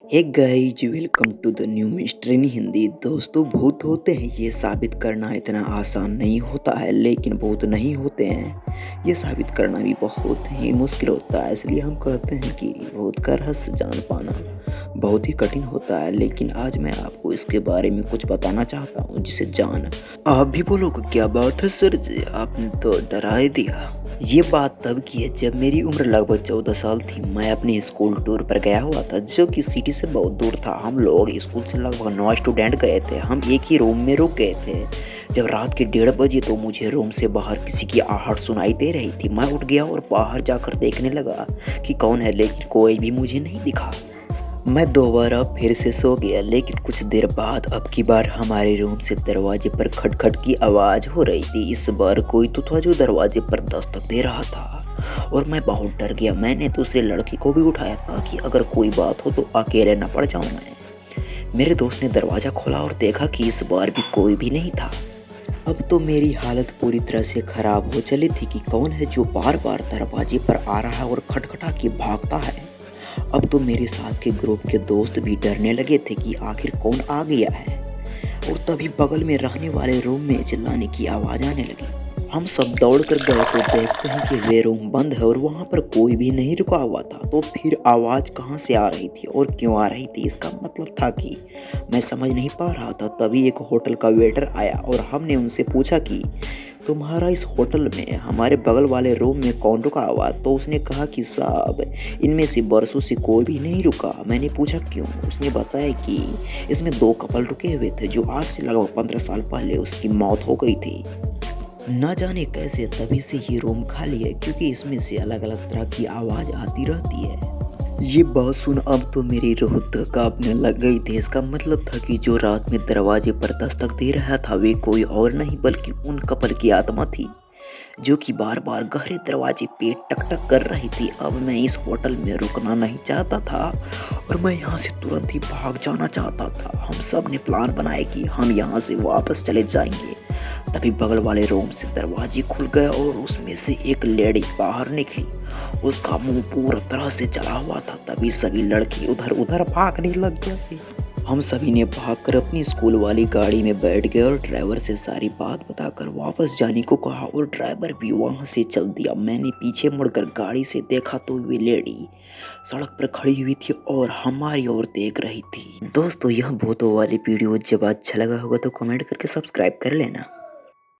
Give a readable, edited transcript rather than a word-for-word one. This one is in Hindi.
Hey guys, welcome to the new mister in Hindi. दोस्तों, भूत होते हैं ये साबित करना इतना आसान नहीं होता है, लेकिन भूत नहीं होते हैं ये साबित करना भी बहुत ही मुश्किल होता है। इसलिए हम कहते हैं कि भूत का रहस्य जान पाना बहुत ही कठिन होता है। लेकिन आज मैं आपको इसके बारे में कुछ बताना चाहता हूँ जिसे जान आप भी बोलोगे क्या बात है सर जी, आपने तो डरा ही दिया। ये बात तब की है जब मेरी उम्र लगभग 14 साल थी। मैं अपने स्कूल टूर पर गया हुआ था जो कि सिटी से बहुत दूर था। हम लोग स्कूल से लगभग 9 स्टूडेंट गए थे। हम एक ही रूम में रुक गए थे। जब रात के 1:30 बजे तो मुझे रूम से बाहर किसी की आहट सुनाई दे रही थी। मैं उठ गया और बाहर जाकर देखने लगा कि कौन है, लेकिन कोई भी मुझे नहीं दिखा। मैं दोबारा फिर से सो गया, लेकिन कुछ देर बाद अब की बार हमारे रूम से दरवाजे पर खटखट की आवाज़ हो रही थी। इस बार कोई तो था जो दरवाजे पर दस्तक दे रहा था और मैं बहुत डर गया। मैंने दूसरे लड़के को भी उठाया ताकि अगर कोई बात हो तो अकेले न पड़ जाऊं मैं। मेरे दोस्त ने दरवाज़ा खोला और देखा कि इस बार भी कोई भी नहीं था। अब तो मेरी हालत पूरी तरह से खराब हो चली थी कि कौन है जो बार बार दरवाजे पर आ रहा है और खटखटा के भागता है। अब तो मेरे साथ के ग्रुप के दोस्त भी डरने लगे थे कि आखिर कौन आ गया है। और तभी बगल में रहने वाले रूम में चिल्लाने की आवाज़ आने लगी। हम सब दौड़ कर गए तो देखते हैं कि वे रूम बंद है और वहाँ पर कोई भी नहीं रुका हुआ था। तो फिर आवाज़ कहाँ से आ रही थी और क्यों आ रही थी, इसका मतलब था कि मैं समझ नहीं पा रहा था। तभी एक होटल का वेटर आया और हमने उनसे पूछा कि तुम्हारा इस होटल में हमारे बगल वाले रूम में कौन रुका हुआ। तो उसने कहा कि साहब, इनमें से बरसों से कोई भी नहीं रुका। मैंने पूछा क्यों। उसने बताया कि इसमें 2 कपल रुके हुए थे जो आज से लगभग 15 साल पहले उसकी मौत हो गई थी। न जाने कैसे तभी से ये रूम खाली है, क्योंकि इसमें से अलग अलग तरह की आवाज़ आती रहती है। ये बात सुन अब तो मेरी रूह कांपने लग गई थी। इसका मतलब था कि जो रात में दरवाजे पर दस्तक दे रहा था वे कोई और नहीं बल्कि उन कपल की आत्मा थी जो कि बार बार गहरे दरवाजे पे टक टक कर रही थी। अब मैं इस होटल में रुकना नहीं चाहता था और मैं यहाँ से तुरंत ही भाग जाना चाहता था। हम सब ने प्लान बनाया कि हम यहाँ से वापस चले जाएंगे। तभी बगल वाले रूम से दरवाजे खुल गए और उसमें से एक लेडी बाहर निकली। उसका मुंह पूरी तरह से जला हुआ था। तभी सभी लड़के उधर उधर भागने लग गए। हम सभी ने भागकर अपनी स्कूल वाली गाड़ी में बैठ गए और ड्राइवर से सारी बात बताकर वापस जाने को कहा और ड्राइवर भी वहां से चल दिया। मैंने पीछे मुड़कर गाड़ी से देखा तो वे लेडी सड़क पर खड़ी हुई थी और हमारी ओर देख रही थी। दोस्तों, यह भूतों वाली वीडियो जब अच्छा लगा होगा तो कमेंट करके सब्सक्राइब कर लेना।